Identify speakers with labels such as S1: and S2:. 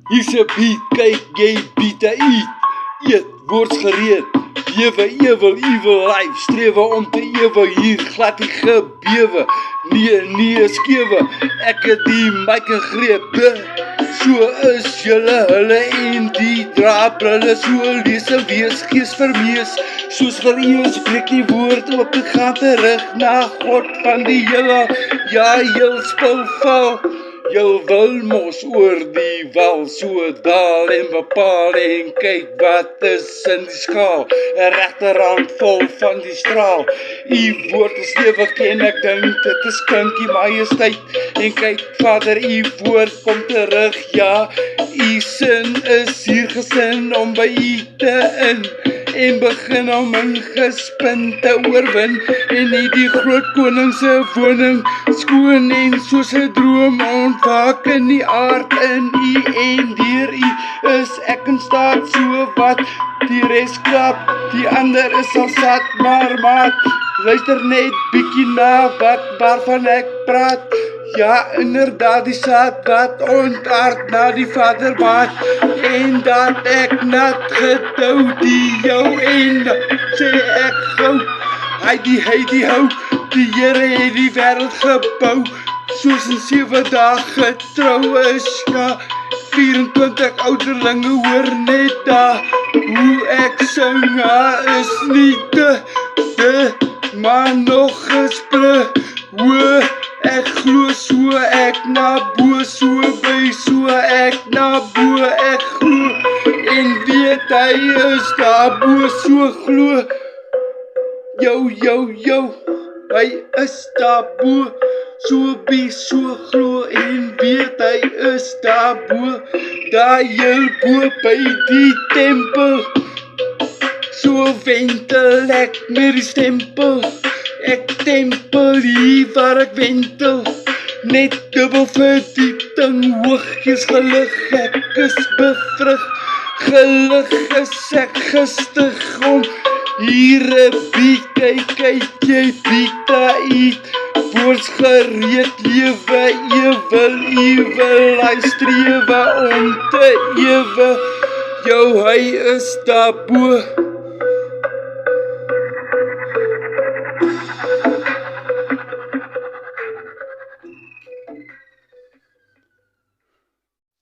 S1: Hier's 'n beat, kyk jy bied eet. Eet, word gereed. Ewe, evil life. Strewe om te ewe, hier glad nie gebewe. Nee, skewe. Ek het die mic gegreep. So is julle, hulle en die draabrille. So lees en wees, gees vermees. Soos gerees, breek die woord op en gaan terug na God van die hele. Ja, heel spul val. Jy wil mos oor die wal, so daal en bepaal en kyk wat is in die skaal. 'n Regterhand vol van die straal. U woord is ewig en ek dink dit is kinkie majesteit. En kyk Vader, u woord kom terug, ja. U sin is hier gesin om by u te in. En begin om in gespin te oorwin. En nie die groot koning se woning skoon en soos 'n droom ontwaak in die aard in u en deur u is ek in staat so wat die res klap, die ander is al sat, maar maat, luister net bietjie na waarvan ek praat. Ja, inderdaad die saad wat ontaard na die vaderbaat. En dat ek nat gedou die jou en sê ek gou. Hy die hou, die Here het die wêreld gebou. Soos in 7 dae getrou is, ja. 24 ouderlinge hoor net daar. Hoe ek sing, is nie te, maar nog gespre. Hoe ek glo so ek na bo, so by so ek na bo, ek glo en weet hy is daar bo, so glo. Yo, hy is daar bo, so by so glo en weet hy is daar bo, daar heel bo by die tempel. So wentel ek met die stempel. Ek tempel hier waar ek wentel. Net dubbel verdieping, hoogjes gelig. Ek is bevrug, gelig is ek gestig om hier 'n bied, kyk jy bied eet. Woords gereed, lewe, ewel, hy strewe om te ewe. Jou, hy is daar bo.